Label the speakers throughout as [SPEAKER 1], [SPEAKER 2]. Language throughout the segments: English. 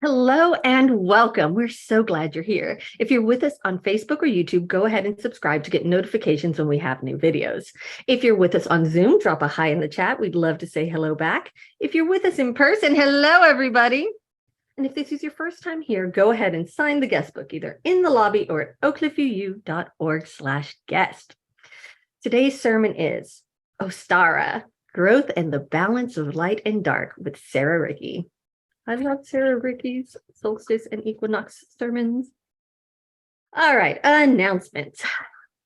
[SPEAKER 1] Hello and welcome. We're so glad you're here. If you're with us on Facebook or YouTube, go ahead and subscribe to get notifications when we have new videos. If you're with us on Zoom, drop a hi in the chat. We'd love to say hello back. If you're with us in person, hello, everybody. And if this is your first time here, go ahead and sign the guest book either in the lobby or at oakcliffuu.org/guest. Today's sermon is Ostara, Growth and the Balance of Light and Dark with Sarah Ricke. I love Sarah Ricke's solstice and equinox sermons. All right, announcements.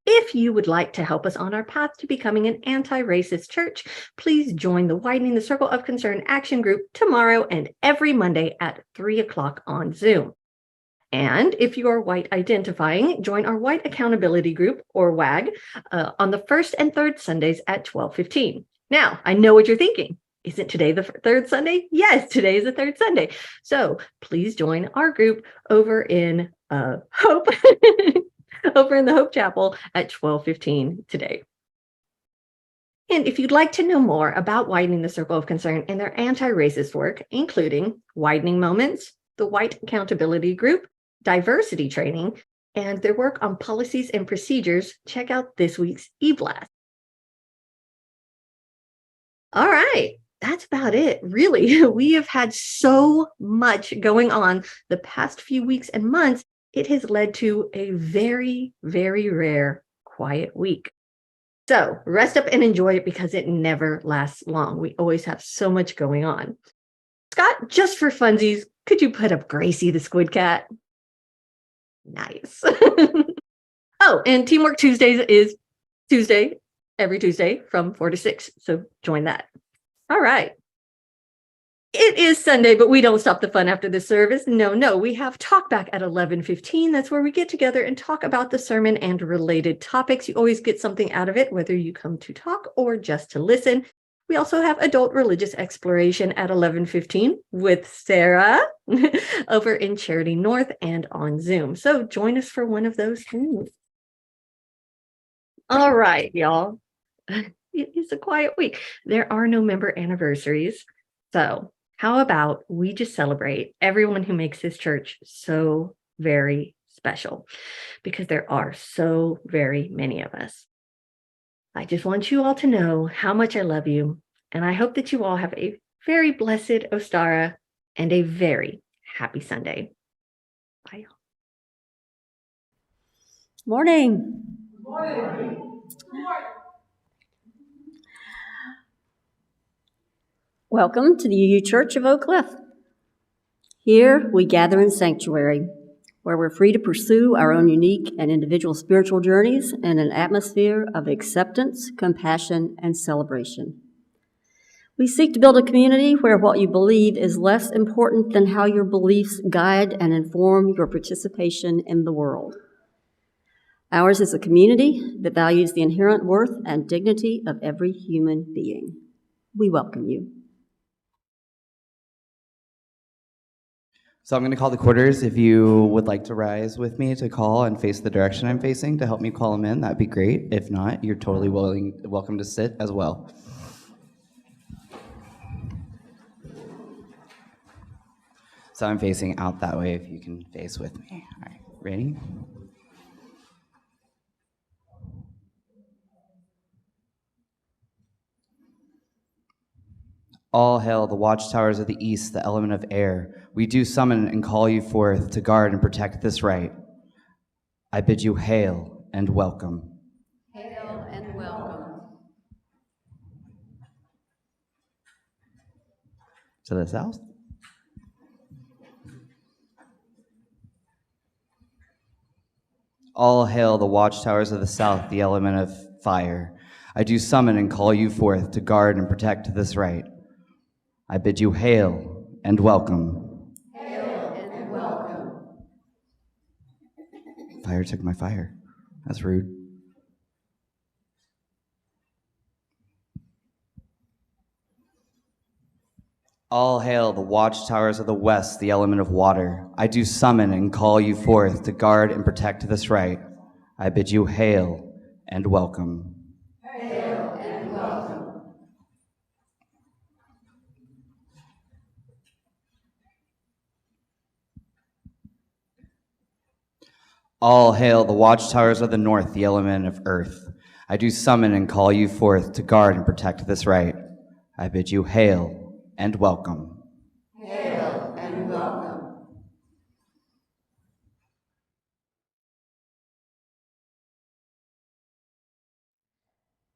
[SPEAKER 1] If you would like to help us on our path to becoming an anti-racist church, please join the Widening the Circle of Concern Action Group tomorrow and every Monday at 3 o'clock on Zoom. And if you are white identifying, join our White Accountability Group, or WAG, on the first and third Sundays at 12:15. Now, I know what you're thinking. Isn't today the third Sunday? Yes, today is the third Sunday. So please join our group over in Hope, over in the Hope Chapel at 12:15 today. And if you'd like to know more about Widening the Circle of Concern and their anti-racist work, including Widening Moments, the White Accountability Group, diversity training, and their work on policies and procedures, check out this week's e-blast. All right. That's about it. Really, we have had so much going on the past few weeks and months. It has led to a very, very rare quiet week. So rest up and enjoy it because it never lasts long. We always have so much going on. Scott, just for funsies, could you put up Gracie the Squid Cat? Nice. Oh, and Teamwork Tuesdays is Tuesday, every Tuesday from 4 to 6. So join that. All right. It is Sunday, but we don't stop the fun after the service. No, we have talk back at 11:15. That's where we get together and talk about the sermon and related topics. You always get something out of it, whether you come to talk or just to listen. We also have adult religious exploration at 11:15 with Sarah over in Charity North and on Zoom. So join us for one of those things. All right, y'all. It is a quiet week. There are no member anniversaries. So how about we just celebrate everyone who makes this church so very special, because there are so very many of us. I just want you all to know how much I love you, and I hope that you all have a very blessed Ostara and a very happy Sunday. Bye.
[SPEAKER 2] Morning.
[SPEAKER 3] Morning.
[SPEAKER 2] Welcome to the UU Church of Oak Cliff. Here we gather in sanctuary, where we're free to pursue our own unique and individual spiritual journeys in an atmosphere of acceptance, compassion, and celebration. We seek to build a community where what you believe is less important than how your beliefs guide and inform your participation in the world. Ours is a community that values the inherent worth and dignity of every human being. We welcome you.
[SPEAKER 3] So I'm going to call the quarters. If you would like to rise with me to call and face the direction I'm facing to help me call them in, that'd be great. If not, you're totally welcome to sit as well. So I'm facing out that way if you can face with me. All right, ready? All hail the watchtowers of the east, the element of air. We do summon and call you forth to guard and protect this right. I bid you hail and welcome.
[SPEAKER 2] Hail and welcome.
[SPEAKER 3] To the south. All hail the watchtowers of the south, the element of fire. I do summon and call you forth to guard and protect this right. I bid you hail and welcome.
[SPEAKER 2] Hail and welcome.
[SPEAKER 3] Fire took my fire. That's rude. All hail the watchtowers of the west, the element of water. I do summon and call you forth to guard and protect this right. I bid you hail and welcome.
[SPEAKER 2] Hail and welcome.
[SPEAKER 3] All hail the watchtowers of the north, the element of earth. I do summon and call you forth to guard and protect this right. I bid you hail and welcome.
[SPEAKER 4] Hail and welcome.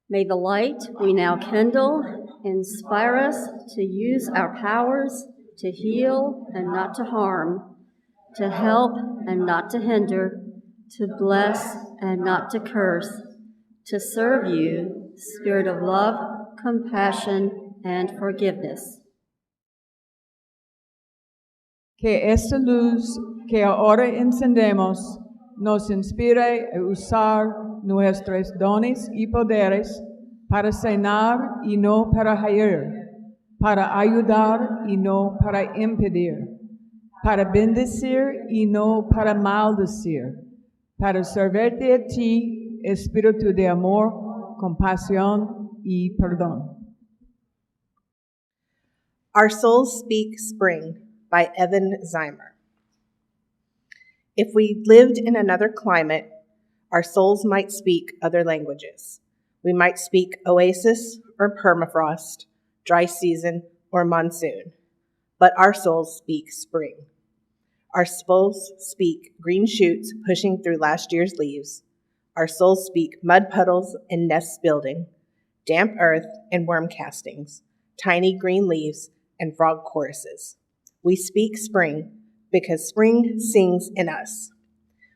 [SPEAKER 2] May the light we now kindle inspire us to use our powers to heal and not to harm, to help and not to hinder, to bless and not to curse, to serve you, Spirit of love, compassion, and forgiveness.
[SPEAKER 5] Que esta luz que ahora encendemos nos inspire a usar nuestros dones y poderes para sanar y no para herir, para ayudar y no para impedir, para bendecir y no para maldecir, para servirte a ti, espíritu de amor, compasión y perdón.
[SPEAKER 6] Our Souls Speak Spring by Evan Zimer. If we lived in another climate, our souls might speak other languages. We might speak oasis or permafrost, dry season or monsoon. But our souls speak spring. Our souls speak green shoots pushing through last year's leaves. Our souls speak mud puddles and nests building, damp earth and worm castings, tiny green leaves and frog choruses. We speak spring because spring sings in us.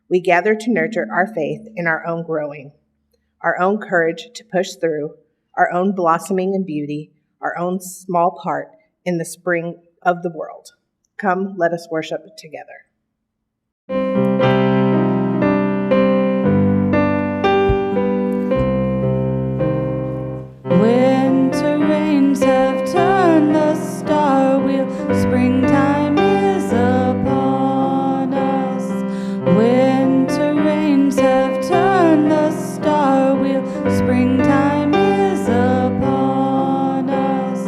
[SPEAKER 6] We gather to nurture our faith in our own growing, our own courage to push through, our own blossoming and beauty, our own small part in the spring of the world. Come, let us worship together.
[SPEAKER 4] Winter rains have turned the star wheel, springtime is upon us. Winter rains have turned the star wheel, springtime is upon us.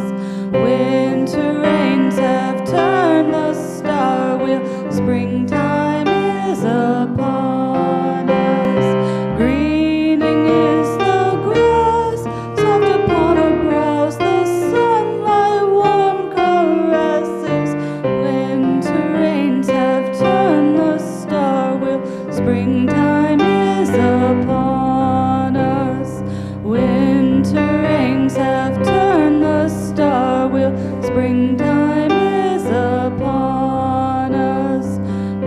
[SPEAKER 4] Winter rains have turned the star wheel, springtime is upon us. Greening is the grass, soft upon our brows, the sunlight warm caresses. Winter rains have turned the star wheel, springtime is upon us. Winter rains have turned the star wheel, springtime is upon us.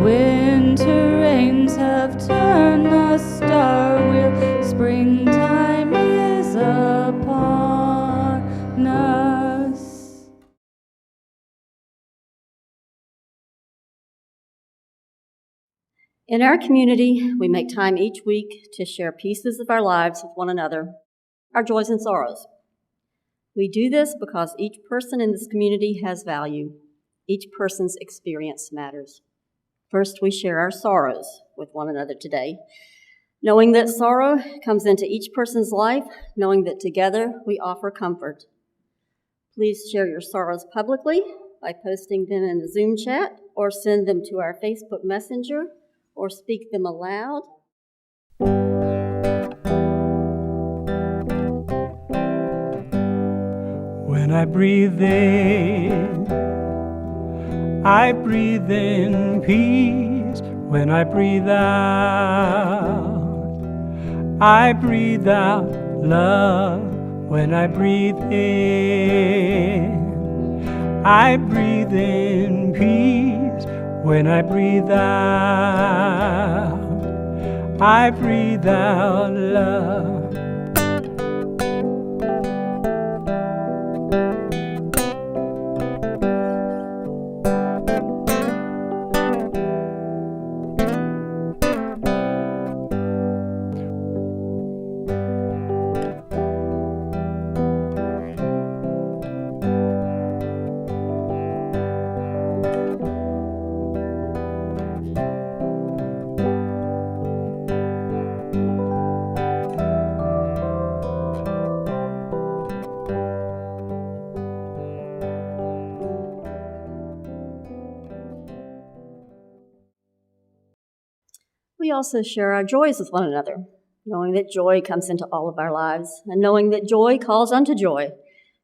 [SPEAKER 4] Winter rains have turned the star wheel, springtime is upon us.
[SPEAKER 2] In our community, we make time each week to share pieces of our lives with one another, our joys and sorrows. We do this because each person in this community has value. Each person's experience matters. First, we share our sorrows with one another today, knowing that sorrow comes into each person's life, knowing that together we offer comfort. Please share your sorrows publicly by posting them in the Zoom chat or send them to our Facebook Messenger or speak them aloud.
[SPEAKER 7] When I breathe in peace. When I breathe out love. When I breathe in peace. When I breathe out love.
[SPEAKER 2] We also share our joys with one another, knowing that joy comes into all of our lives, and knowing that joy calls unto joy,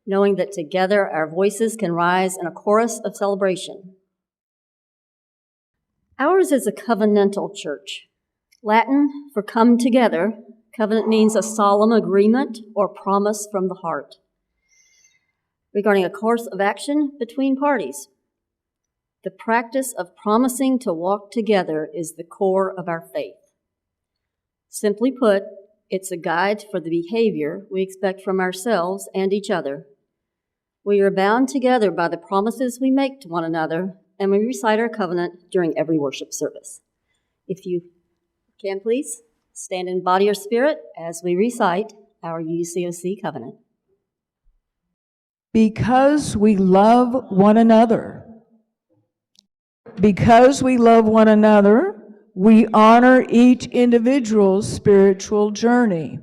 [SPEAKER 2] knowing that together our voices can rise in a chorus of celebration. Ours is a covenantal church. Latin for come together, covenant means a solemn agreement or promise from the heart regarding a course of action between parties. The practice of promising to walk together is the core of our faith. Simply put, it's a guide for the behavior we expect from ourselves and each other. We are bound together by the promises we make to one another, and we recite our covenant during every worship service. If you can, please stand in body or spirit as we recite our UUCOC covenant.
[SPEAKER 5] Because we love one another. Because we love one another, we honor each individual's spiritual journey.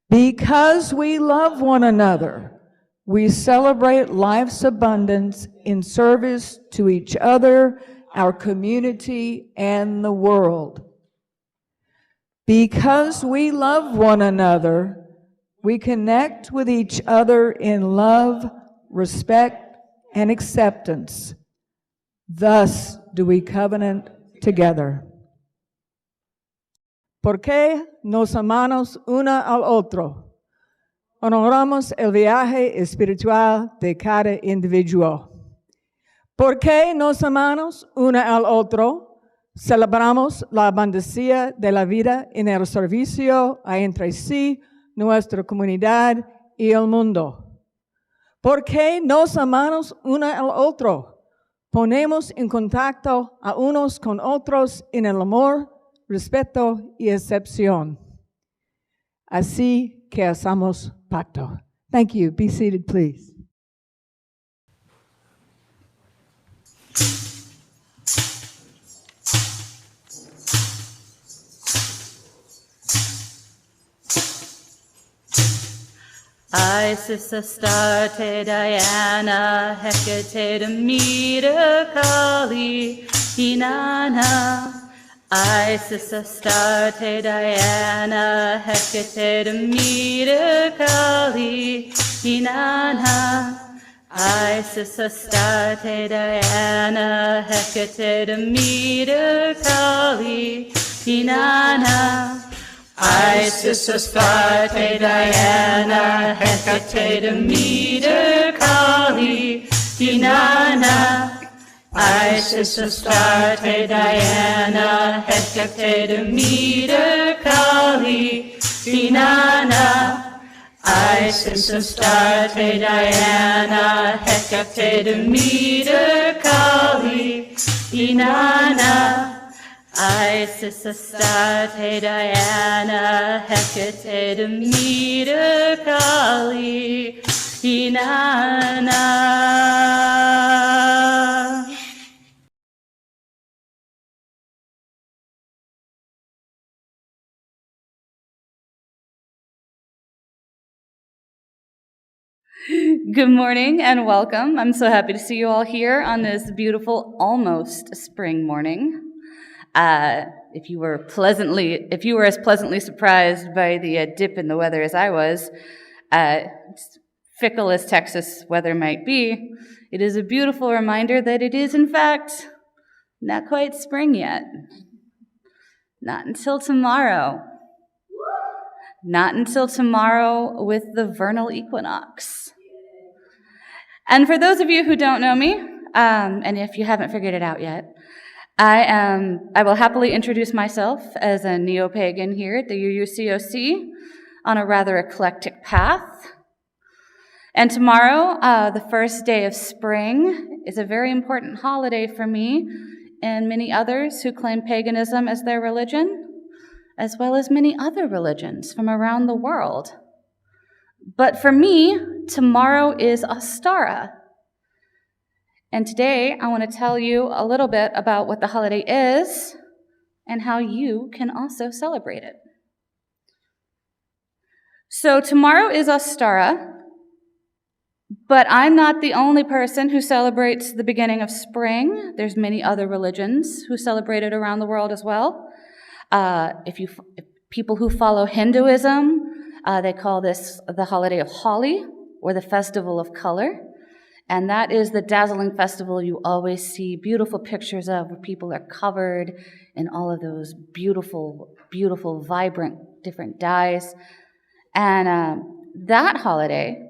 [SPEAKER 5] Because we love one another, we celebrate life's abundance in service to each other, our community, and the world. Because we love one another, we connect with each other in love, respect, and acceptance. Thus do we covenant together. Porque nos amamos una al otro. Honoramos el viaje espiritual de cada individuo. Porque nos amamos una al otro, celebramos la abundancia de la vida en el servicio a entre sí, nuestra comunidad y el mundo. Porque nos amamos uno al otro, ponemos en contacto a unos con otros en el amor, respeto y excepción. Así que hacemos pacto. Thank you. Be seated, please.
[SPEAKER 4] Isis, Astarte, Diana, Hecate, Demeter, Kali, Inanna. Isis, Astarte, Diana, Hecate, Demeter, Kali, Inanna. Isis, Astarte, Diana, Hecate, Demeter, Kali, Inanna. Isis, Astarte, Diana, Hecate, Demeter, Kali, Inanna. Isis, Astarte, Diana, Hecate, Demeter, Kali, Inanna. Isis, Astarte, Diana, Hecate, Demeter, Kali, Inanna. Isis, Astarte, Diana, Hecate, Demeter, Kali, Inanna.
[SPEAKER 8] Good morning and welcome. I'm so happy to see you all here on this beautiful, almost spring morning. If you were as pleasantly surprised by the dip in the weather as I was, fickle as Texas weather might be, it is a beautiful reminder that it is, in fact, not quite spring yet. Not until tomorrow. Not until tomorrow with the vernal equinox. And for those of you who don't know me, and if you haven't figured it out yet, I will happily introduce myself as a neo-pagan here at the UUCOC on a rather eclectic path. And tomorrow, the first day of spring, is a very important holiday for me and many others who claim paganism as their religion, as well as many other religions from around the world. But for me, tomorrow is Ostara. And today, I want to tell you a little bit about what the holiday is and how you can also celebrate it. So tomorrow is Ostara, But I'm not the only person who celebrates the beginning of spring. There's many other religions who celebrate it around the world as well. If people who follow Hinduism, they call this the holiday of Holi, or the Festival of Color. And that is the dazzling festival you always see beautiful pictures of, where people are covered in all of those beautiful, beautiful, vibrant, different dyes. And that holiday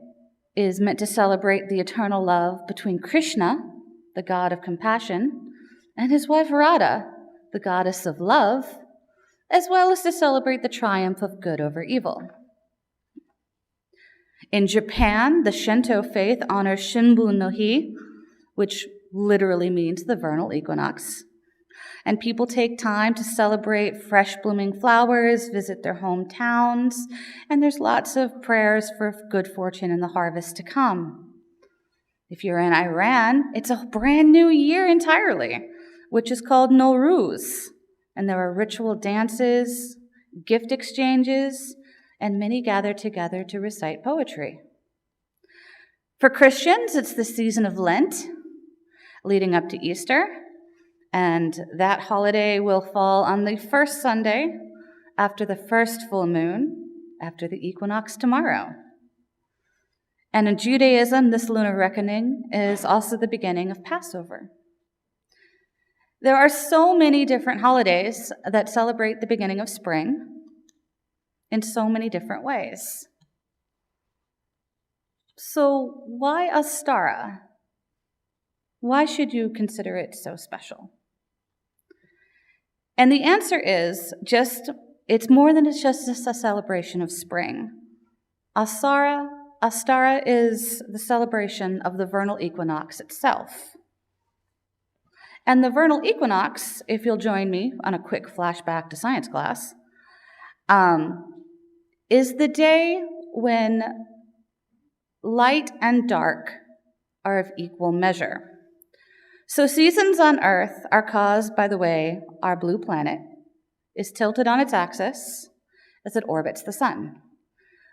[SPEAKER 8] is meant to celebrate the eternal love between Krishna, the god of compassion, and his wife Radha, the goddess of love, as well as to celebrate the triumph of good over evil. In Japan, the Shinto faith honors Shinbun no Hi, which literally means the vernal equinox. And people take time to celebrate fresh blooming flowers, visit their hometowns, and there's lots of prayers for good fortune in the harvest to come. If you're in Iran, it's a brand new year entirely, which is called Nowruz. And there are ritual dances, gift exchanges, and many gather together to recite poetry. For Christians, it's the season of Lent, leading up to Easter, and that holiday will fall on the first Sunday after the first full moon, after the equinox tomorrow. And in Judaism, this lunar reckoning is also the beginning of Passover. There are so many different holidays that celebrate the beginning of spring in so many different ways. So why Ostara? Why should you consider it so special? And the answer is it's more than just a celebration of spring. Ostara is the celebration of the vernal equinox itself. And the vernal equinox, if you'll join me on a quick flashback to science class, is the day when light and dark are of equal measure. So seasons on Earth are caused by the way our blue planet is tilted on its axis as it orbits the sun.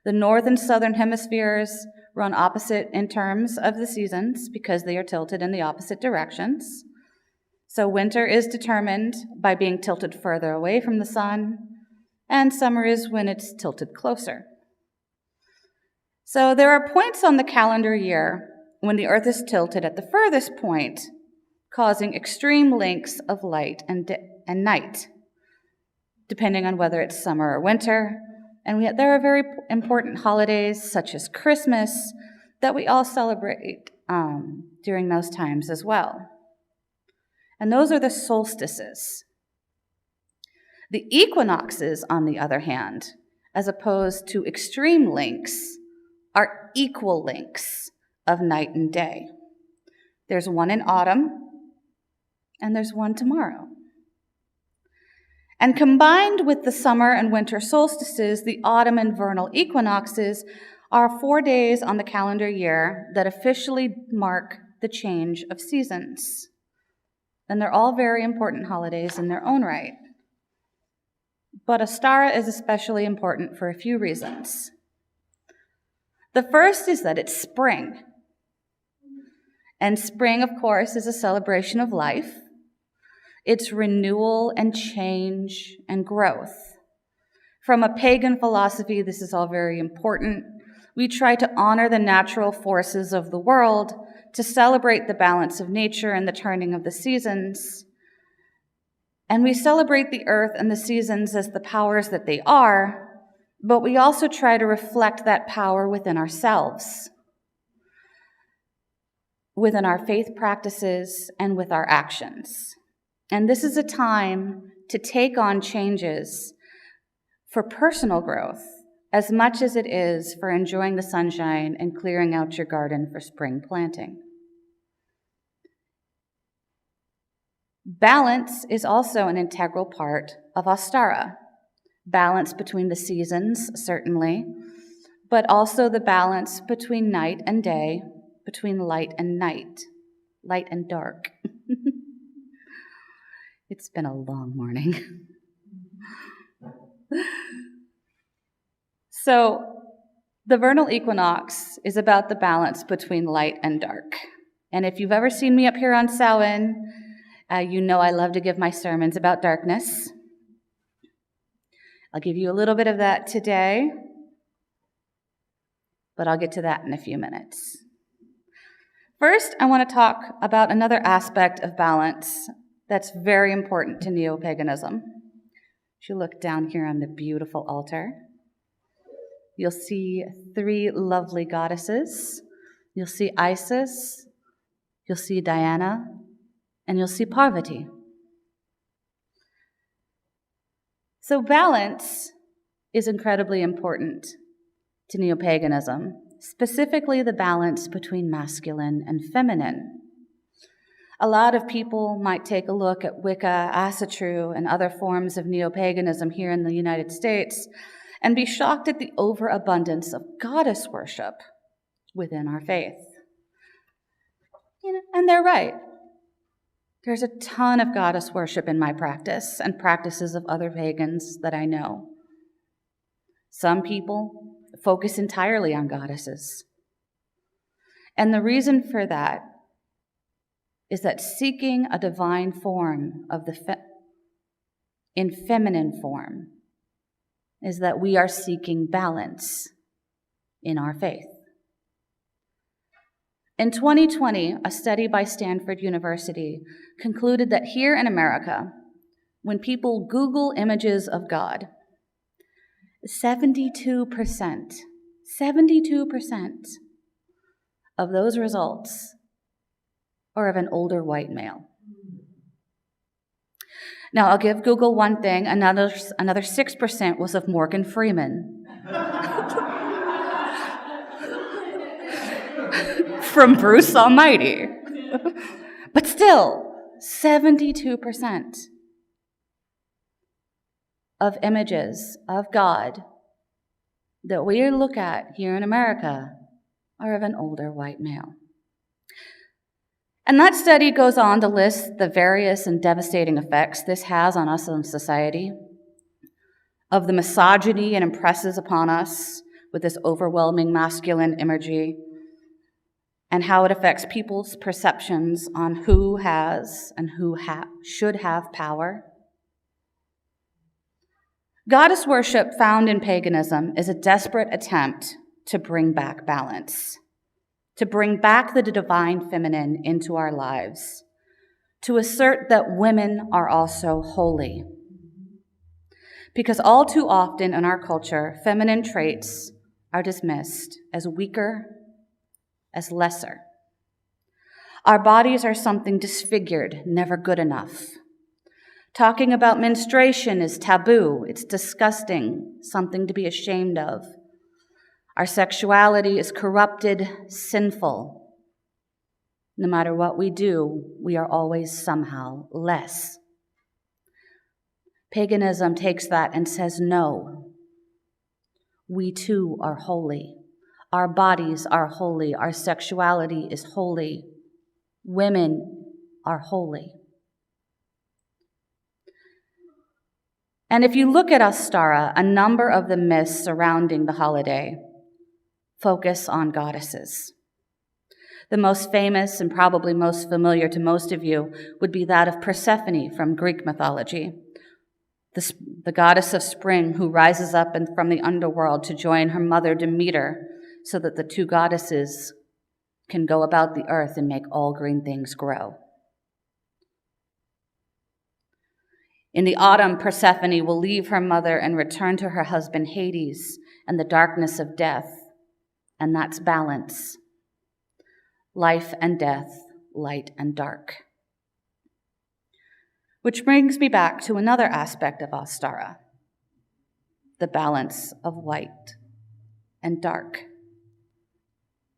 [SPEAKER 8] The north and southern hemispheres run opposite in terms of the seasons because they are tilted in the opposite directions. So winter is determined by being tilted further away from the sun, and summer is when it's tilted closer. So there are points on the calendar year when the Earth is tilted at the furthest point, causing extreme lengths of light and night, depending on whether it's summer or winter. And there are very important holidays, such as Christmas, that we all celebrate during those times as well. And those are the solstices. The equinoxes, on the other hand, as opposed to extreme lengths, are equal lengths of night and day. There's one in autumn, and there's one tomorrow. And combined with the summer and winter solstices, the autumn and vernal equinoxes are 4 days on the calendar year that officially mark the change of seasons. And they're all very important holidays in their own right. But Ostara is especially important for a few reasons. The first is that it's spring. And spring, of course, is a celebration of life. It's renewal and change and growth. From a pagan philosophy, this is all very important. We try to honor the natural forces of the world, to celebrate the balance of nature and the turning of the seasons. And we celebrate the earth and the seasons as the powers that they are, but we also try to reflect that power within ourselves, within our faith practices and with our actions. And this is a time to take on changes for personal growth as much as it is for enjoying the sunshine and clearing out your garden for spring planting. Balance is also an integral part of Ostara. Balance between the seasons, certainly, but also the balance between night and day, between light and night, light and dark. It's been a long morning. So the vernal equinox is about the balance between light and dark. And if you've ever seen me up here on Samhain, you know I love to give my sermons about darkness. I'll give you a little bit of that today, but I'll get to that in a few minutes. First, I want to talk about another aspect of balance that's very important to neo-paganism. If you look down here on the beautiful altar, you'll see 3 lovely goddesses. You'll see Isis, you'll see Diana, and you'll see Parvati. So balance is incredibly important to neo-paganism, specifically the balance between masculine and feminine. A lot of people might take a look at Wicca, Asatru, and other forms of neo-paganism here in the United States and be shocked at the overabundance of goddess worship within our faith. And they're right. There's a ton of goddess worship in my practice and practices of other pagans that I know. Some people focus entirely on goddesses. And the reason for that is that seeking a divine form of in feminine form is that we are seeking balance in our faith. In 2020, a study by Stanford University concluded that here in America, when people Google images of God, 72% of those results are of an older white male. Now, I'll give Google one thing. Another 6% was of Morgan Freeman. From Bruce Almighty. But still, 72% of images of God that we look at here in America are of an older white male. And that study goes on to list the various and devastating effects this has on us in society, of the misogyny it impresses upon us with this overwhelming masculine imagery, and how it affects people's perceptions on who has and who should have power. Goddess worship found in paganism is a desperate attempt to bring back balance, to bring back the divine feminine into our lives, to assert that women are also holy. Because all too often in our culture, feminine traits are dismissed as weaker, as lesser. Our bodies are something disfigured, never good enough. Talking about menstruation is taboo, it's disgusting, something to be ashamed of. Our sexuality is corrupted, sinful. No matter what we do, we are always somehow less. Paganism takes that and says, no, we too are holy. Our bodies are holy. Our sexuality is holy. Women are holy. And if you look at Ostara, a number of the myths surrounding the holiday focus on goddesses. The most famous and probably most familiar to most of you would be that of Persephone from Greek mythology, the goddess of spring who rises up from the underworld to join her mother Demeter so that the two goddesses can go about the earth and make all green things grow. In the autumn, Persephone will leave her mother and return to her husband Hades and the darkness of death, and that's balance. Life and death, light and dark. Which brings me back to another aspect of Ostara, the balance of white and dark.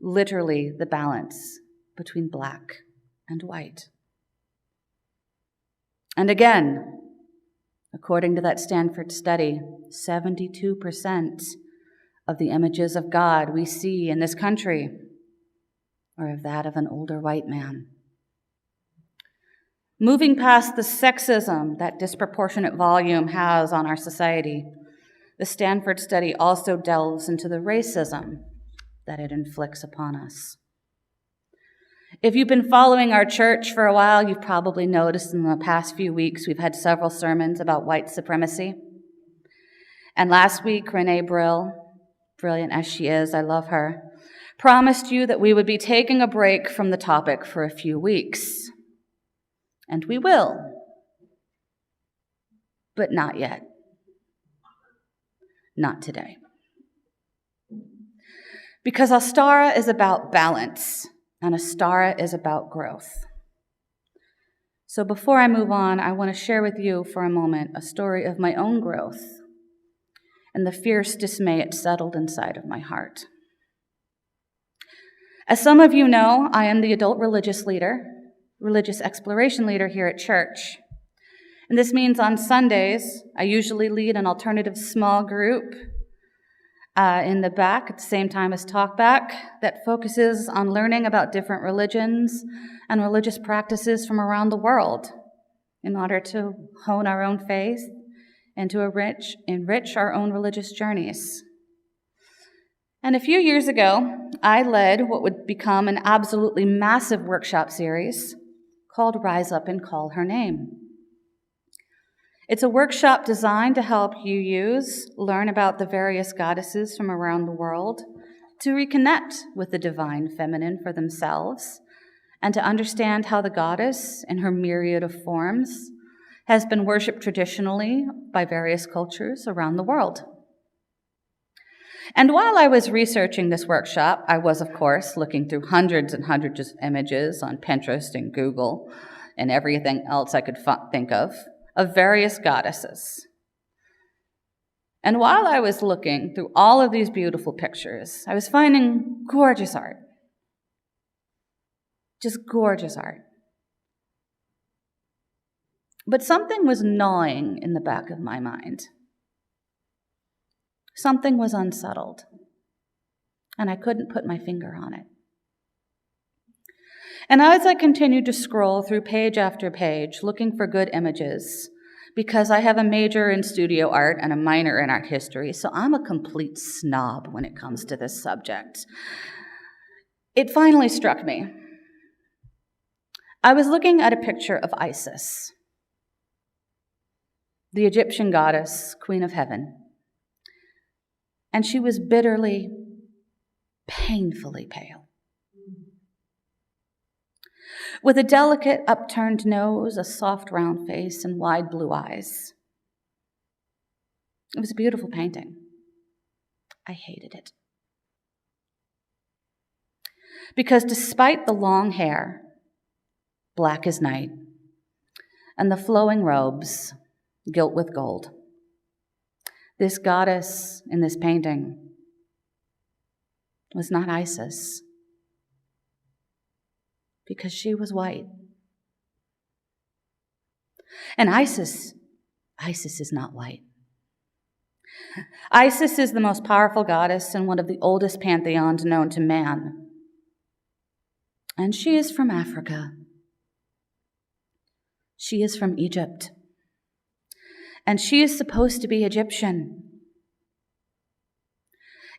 [SPEAKER 8] Literally the balance between black and white. And again, according to that Stanford study, 72% of the images of God we see in this country are of that of an older white man. Moving past the sexism that disproportionate volume has on our society, the Stanford study also delves into the racism that it inflicts upon us. If you've been following our church for a while, you've probably noticed in the past few weeks we've had several sermons about white supremacy. And last week, Renee Brill, brilliant as she is, I love her, promised you that we would be taking a break from the topic for a few weeks. And we will. But not yet. Not today. Because Ostara is about balance, and Ostara is about growth. So before I move on, I want to share with you for a moment a story of my own growth and the fierce dismay it settled inside of my heart. As some of you know, I am the adult religious exploration leader here at church. And this means on Sundays, I usually lead an alternative small group in the back at the same time as Talkback that focuses on learning about different religions and religious practices from around the world in order to hone our own faith and to enrich our own religious journeys. And a few years ago, I led what would become an absolutely massive workshop series called Rise Up and Call Her Name. It's a workshop designed to help UUs learn about the various goddesses from around the world, to reconnect with the divine feminine for themselves, and to understand how the goddess, in her myriad of forms, has been worshipped traditionally by various cultures around the world. And while I was researching this workshop, I was, of course, looking through hundreds and hundreds of images on Pinterest and Google and everything else I could think of various goddesses. And while I was looking through all of these beautiful pictures, I was finding gorgeous art. Just gorgeous art. But something was gnawing in the back of my mind. Something was unsettled, and I couldn't put my finger on it. And as I continued to scroll through page after page, looking for good images, because I have a major in studio art and a minor in art history, so I'm a complete snob when it comes to this subject, it finally struck me. I was looking at a picture of Isis, the Egyptian goddess, Queen of Heaven, and she was bitterly, painfully pale. With a delicate upturned nose, a soft round face, and wide blue eyes. It was a beautiful painting. I hated it. Because despite the long hair, black as night, and the flowing robes, gilt with gold, this goddess in this painting was not Isis, because she was white. And Isis is not white. Isis is the most powerful goddess in one of the oldest pantheons known to man. And she is from Africa. She is from Egypt. And she is supposed to be Egyptian.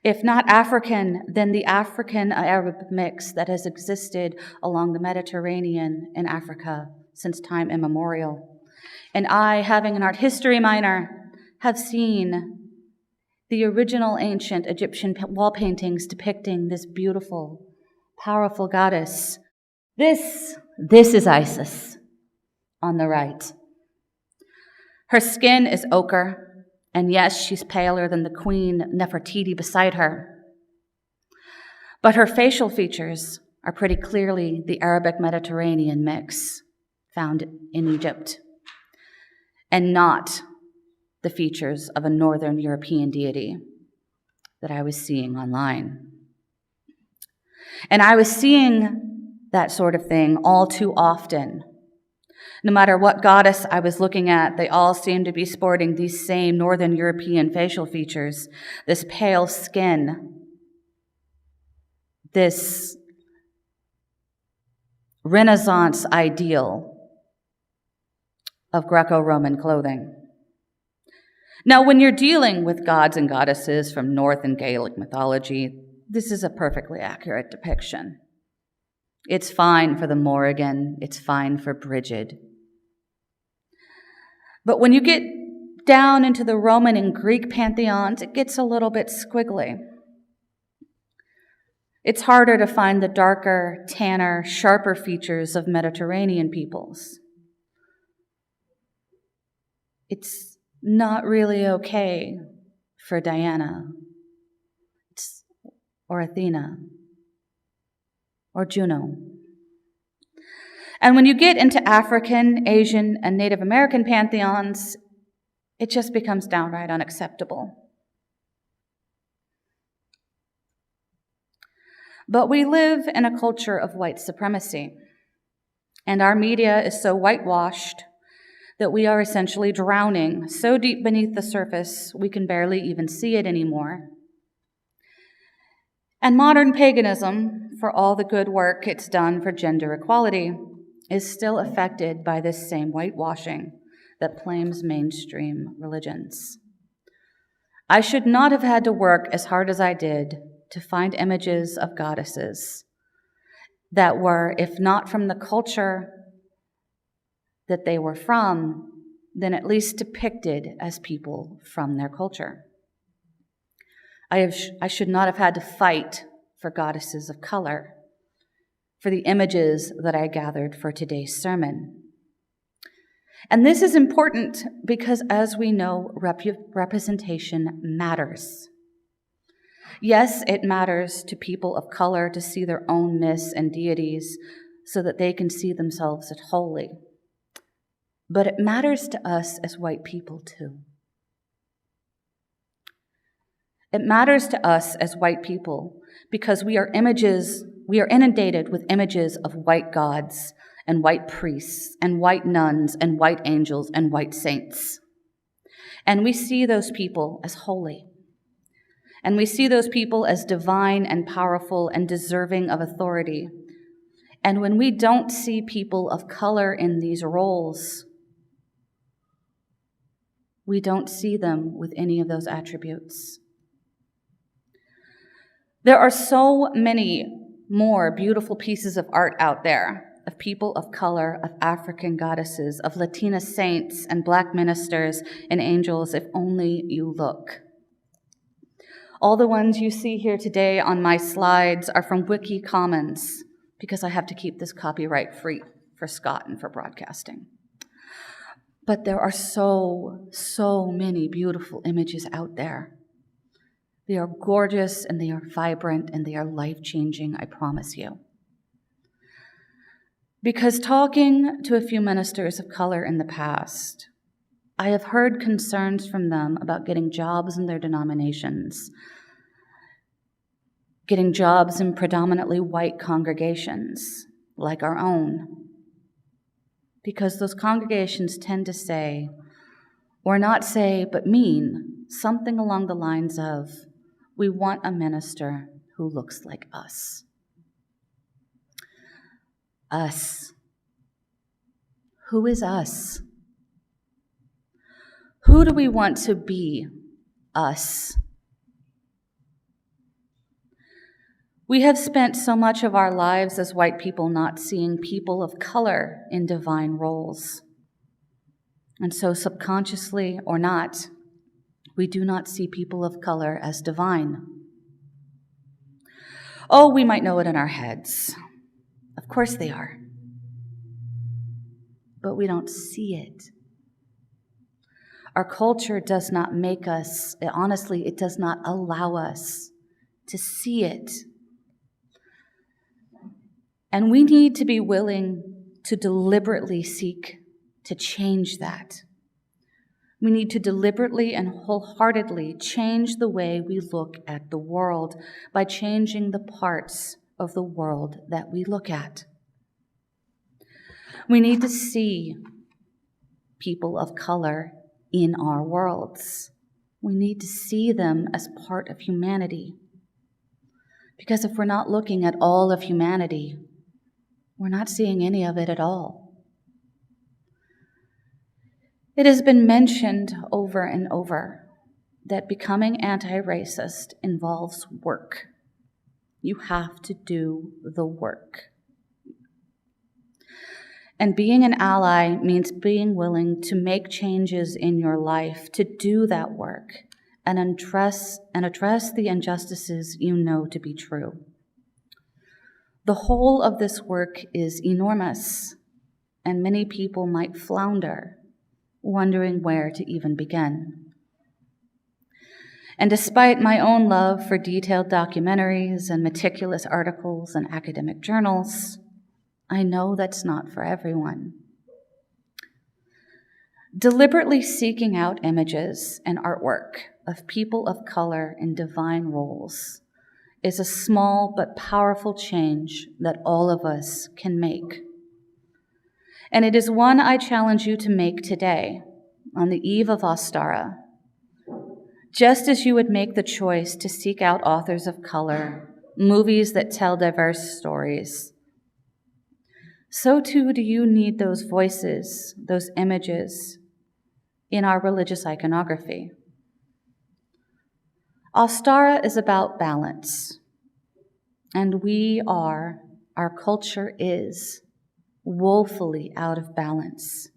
[SPEAKER 8] If not African, then the African-Arab mix that has existed along the Mediterranean in Africa since time immemorial. And I, having an art history minor, have seen the original ancient Egyptian wall paintings depicting this beautiful, powerful goddess. This is Isis on the right. Her skin is ochre, and yes, she's paler than the queen Nefertiti beside her. But her facial features are pretty clearly the Arabic Mediterranean mix found in Egypt, and not the features of a Northern European deity that I was seeing online. And I was seeing that sort of thing all too often. No matter what goddess I was looking at, they all seemed to be sporting these same Northern European facial features, this pale skin, this Renaissance ideal of Greco-Roman clothing. Now, when you're dealing with gods and goddesses from North and Gaelic mythology, this is a perfectly accurate depiction. It's fine for the Morrigan, it's fine for Brigid. But when you get down into the Roman and Greek pantheons, it gets a little bit squiggly. It's harder to find the darker, tanner, sharper features of Mediterranean peoples. It's not really okay for Diana, or Athena, or Juno. And when you get into African, Asian, and Native American pantheons, it just becomes downright unacceptable. But we live in a culture of white supremacy, and our media is so whitewashed that we are essentially drowning so deep beneath the surface we can barely even see it anymore. And modern paganism, for all the good work it's done for gender equality, is still affected by this same whitewashing that claims mainstream religions. I should not have had to work as hard as I did to find images of goddesses that were, if not from the culture that they were from, then at least depicted as people from their culture. I should not have had to fight for goddesses of color, for the images that I gathered for today's sermon. And this is important because, as we know, representation matters. Yes, it matters to people of color to see their own myths and deities so that they can see themselves as holy. But it matters to us as white people too. It matters to us as white people because we are inundated with images of white gods and white priests and white nuns and white angels and white saints. And we see those people as holy. And we see those people as divine and powerful and deserving of authority. And when we don't see people of color in these roles, we don't see them with any of those attributes. There are so many more beautiful pieces of art out there of people of color, of African goddesses, of Latina saints and Black ministers and angels, if only you look. All the ones you see here today on my slides are from Wiki Commons, because I have to keep this copyright free for Scott and for broadcasting. But there are so many beautiful images out there. They are gorgeous, and they are vibrant, and they are life-changing, I promise you. Because talking to a few ministers of color in the past, I have heard concerns from them about getting jobs in their denominations, getting jobs in predominantly white congregations, like our own. Because those congregations tend to say, or not say, but mean, something along the lines of, we want a minister who looks like us. Us. Who is us? Who do we want to be us? We have spent so much of our lives as white people not seeing people of color in divine roles. And so subconsciously or not, we do not see people of color as divine. Oh, we might know it in our heads. Of course they are. But we don't see it. Our culture does not make us, honestly, it does not allow us to see it. And we need to be willing to deliberately seek to change that. We need to deliberately and wholeheartedly change the way we look at the world by changing the parts of the world that we look at. We need to see people of color in our worlds. We need to see them as part of humanity. Because if we're not looking at all of humanity, we're not seeing any of it at all. It has been mentioned over and over that becoming anti-racist involves work. You have to do the work. And being an ally means being willing to make changes in your life, to do that work, and address the injustices you know to be true. The whole of this work is enormous, and many people might flounder, wondering where to even begin. And despite my own love for detailed documentaries and meticulous articles in academic journals, I know that's not for everyone. Deliberately seeking out images and artwork of people of color in divine roles is a small but powerful change that all of us can make. And it is one I challenge you to make today, on the eve of Ostara. Just as you would make the choice to seek out authors of color, movies that tell diverse stories, so too do you need those voices, those images in our religious iconography. Ostara is about balance, and our culture is woefully out of balance.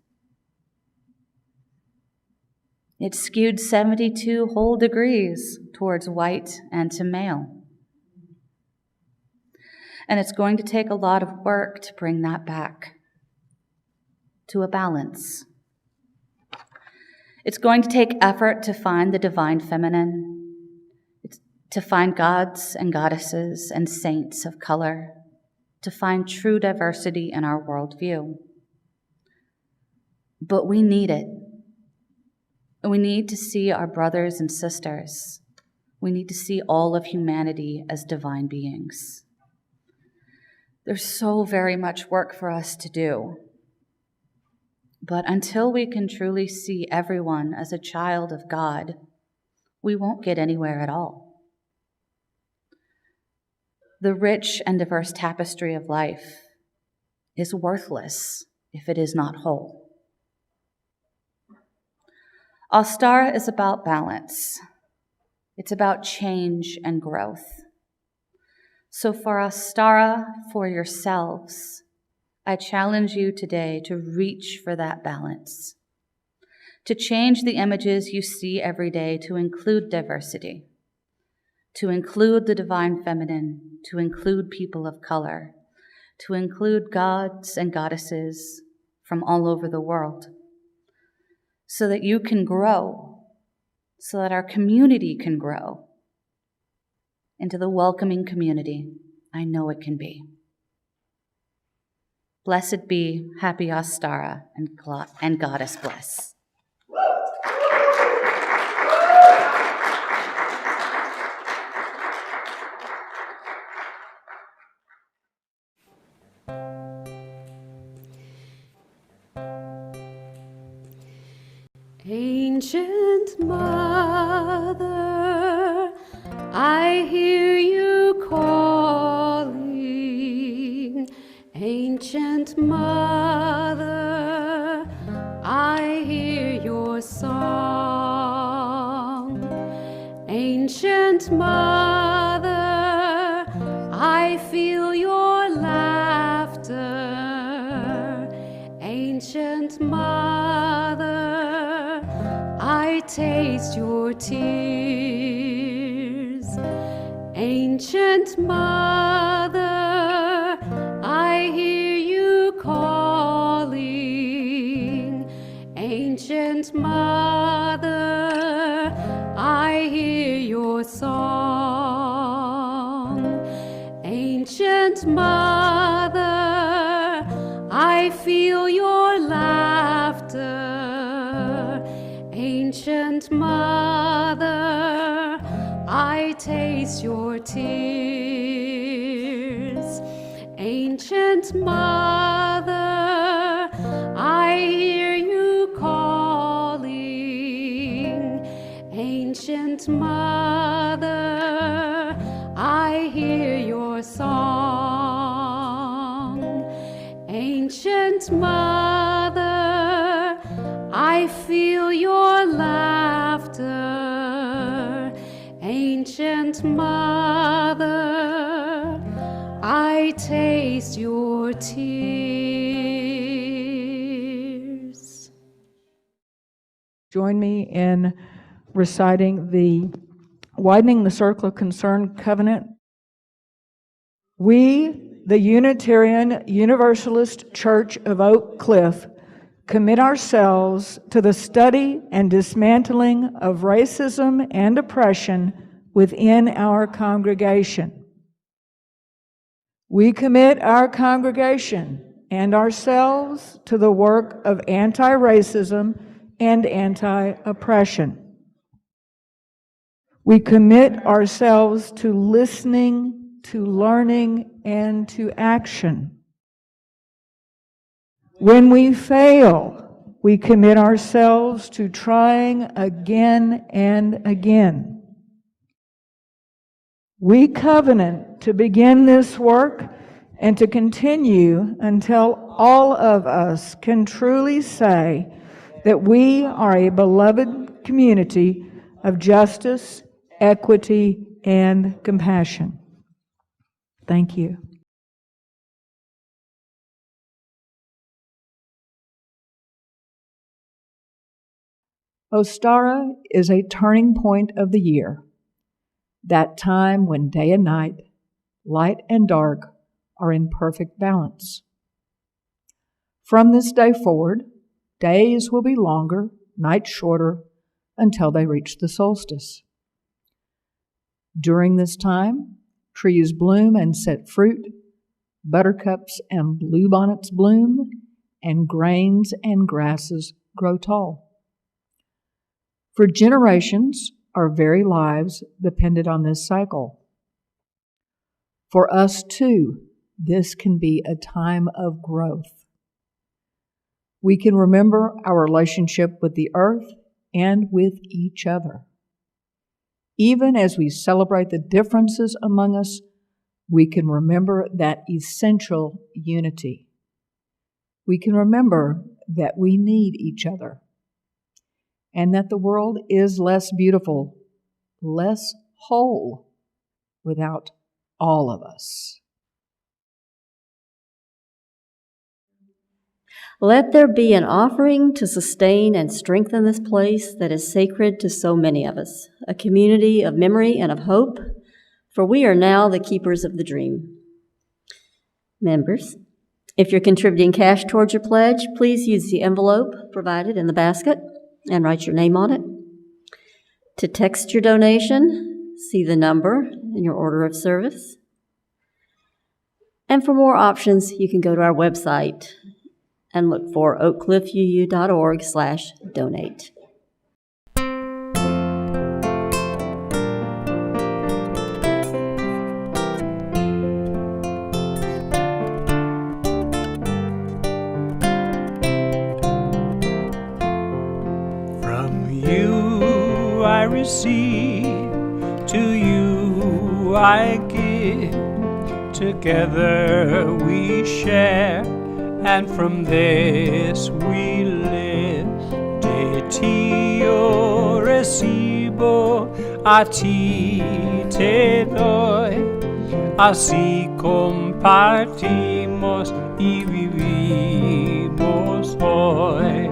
[SPEAKER 8] It's skewed 72 whole degrees towards white and to male. And it's going to take a lot of work to bring that back to a balance. It's going to take effort to find the divine feminine, to find gods and goddesses and saints of color, to find true diversity in our worldview. But we need it. We need to see our brothers and sisters. We need to see all of humanity as divine beings. There's so very much work for us to do. But until we can truly see everyone as a child of God, we won't get anywhere at all. The rich and diverse tapestry of life is worthless if it is not whole. Ostara is about balance. It's about change and growth. So for Ostara, for yourselves, I challenge you today to reach for that balance, to change the images you see every day to include diversity, to include the divine feminine, to include people of color, to include gods and goddesses from all over the world, so that you can grow, so that our community can grow into the welcoming community I know it can be. Blessed be, happy Ostara, and Goddess bless.
[SPEAKER 9] Ancient Mother, I hear you calling. Ancient Mother, I hear your song. Ancient Mother, I feel your laughter. Ancient Mother, I taste your tears. Ancient Mother, I hear you calling. Ancient Mother, I hear your song. Ancient Mother, I feel your laughter. Ancient Mother, I taste your tears. Ancient Mother, I hear you calling. Ancient Mother, I hear your song. Ancient Mother, I feel your laughter. Ancient Mother, taste your tears.
[SPEAKER 5] Join me in reciting the Widening the Circle of Concern covenant. We, the Unitarian Universalist Church of Oak Cliff, commit ourselves to the study and dismantling of racism and oppression within our congregation. We commit our congregation and ourselves to the work of anti-racism and anti-oppression. We commit ourselves to listening, to learning, and to action. When we fail, we commit ourselves to trying again and again. We covenant to begin this work and to continue until all of us can truly say that we are a beloved community of justice, equity, and compassion. Thank you. Ostara is a turning point of the year, that time when day and night, light and dark are in perfect balance. From this day forward, days will be longer, nights shorter, until they reach the solstice. During this time, trees bloom and set fruit, buttercups and bluebonnets bloom, and grains and grasses grow tall. For generations, our very lives depended on this cycle. For us, too, this can be a time of growth. We can remember our relationship with the earth and with each other. Even as we celebrate the differences among us, we can remember that essential unity. We can remember that we need each other, and that the world is less beautiful, less whole, without all of us.
[SPEAKER 2] Let there be an offering to sustain and strengthen this place that is sacred to so many of us, a community of memory and of hope, for we are now the keepers of the dream. Members, if you're contributing cash towards your pledge, please use the envelope provided in the basket and write your name on it. To text your donation, see the number in your order of service. And for more options, you can go to our website and look for oakcliffuu.org/donate.
[SPEAKER 7] From you I receive, to you I give. Together we share, and from this we live. De ti yo recibo, a ti te doy. Así compartimos y vivimos hoy.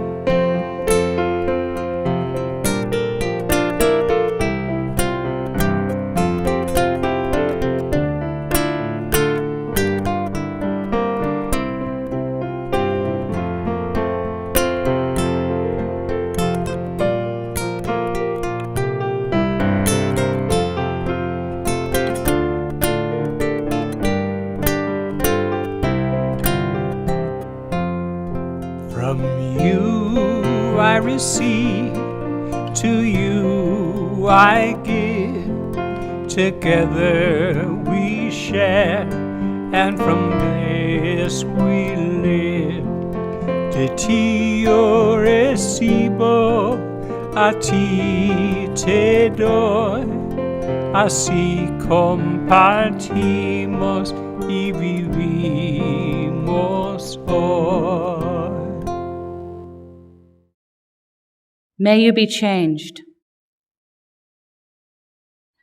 [SPEAKER 7] From you I receive, to you I give. Together we share, and from this we live. De ti yo recibo, a ti te doy. Así compartimos y vivimos hoy.
[SPEAKER 8] May you be changed.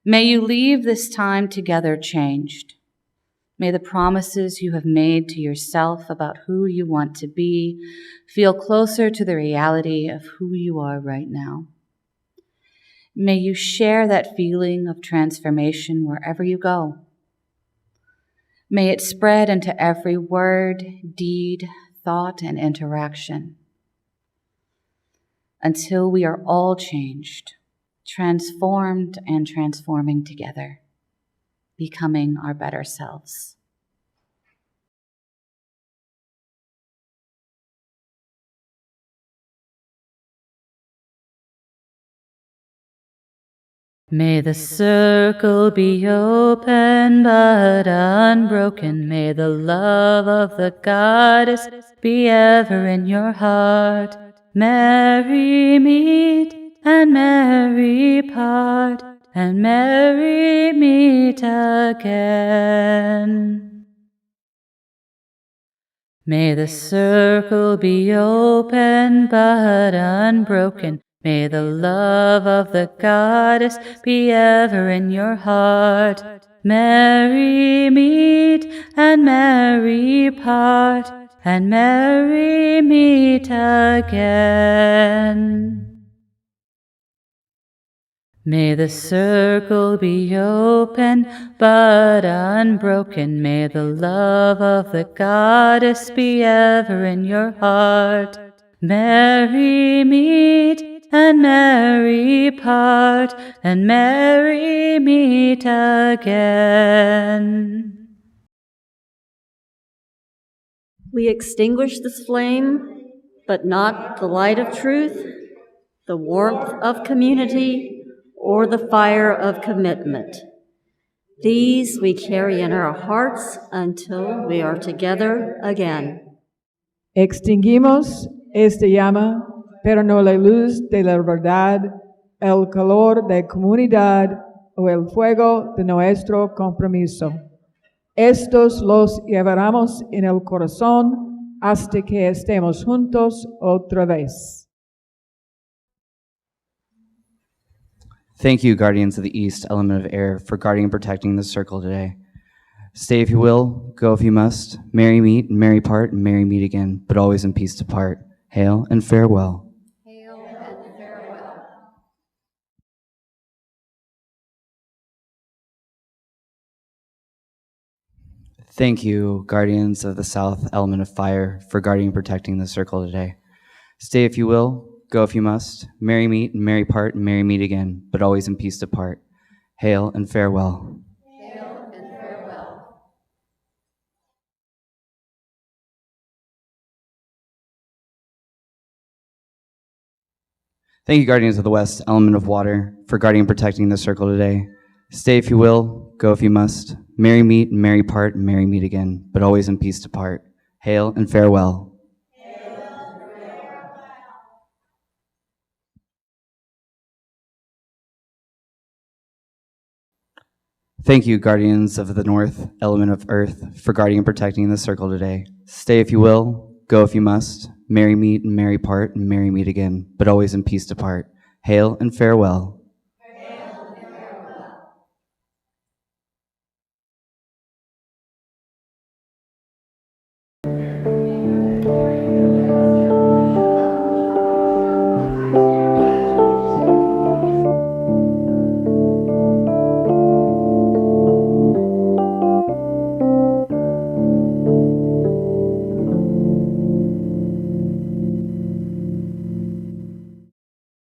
[SPEAKER 8] May you leave this time together changed. May the promises you have made to yourself about who you want to be feel closer to the reality of who you are right now. May you share that feeling of transformation wherever you go. May it spread into every word, deed, thought, and interaction, until we are all changed, transformed and transforming together, becoming our better selves.
[SPEAKER 4] May the circle be open but unbroken. May the love of the goddess be ever in your heart. Merry meet and merry part, and merry meet again. May the circle be open but unbroken. May the love of the goddess be ever in your heart. Merry meet and merry part, and merry meet again. May the circle be open but unbroken. May the love of the goddess be ever in your heart. Merry meet and merry part, and merry meet again.
[SPEAKER 2] We extinguish this flame, but not the light of truth, the warmth of community, or the fire of commitment. These we carry in our hearts until we are together again.
[SPEAKER 5] Extinguimos esta llama, pero no la luz de la verdad, el calor de comunidad o el fuego de nuestro compromiso. Estos los llevaremos en el corazón hasta que estemos juntos otra vez.
[SPEAKER 3] Thank you, Guardians of the East, Element of Air, for guarding and protecting the circle today. Stay if you will, go if you must. Merry meet and merry part, and merry meet again, but always in peace to part. Hail and farewell.
[SPEAKER 1] Hail and farewell.
[SPEAKER 3] Thank you, Guardians of the South, Element of Fire, for guarding and protecting the circle today. Stay if you will, go if you must. Merry meet and merry part, and merry meet again, but always in peace to part. Hail and farewell.
[SPEAKER 1] Hail and farewell.
[SPEAKER 3] Thank you, Guardians of the West, Element of Water, for guarding and protecting the circle today. Stay if you will, go if you must. Merry meet and merry part, and merry meet again, but always in peace to part. Hail and farewell. Thank you, Guardians of the North, Element of Earth, for guarding and protecting the circle today. Stay if you will, go if you must. Merry meet and merry part, and merry meet again, but always in peace to part. Hail and farewell.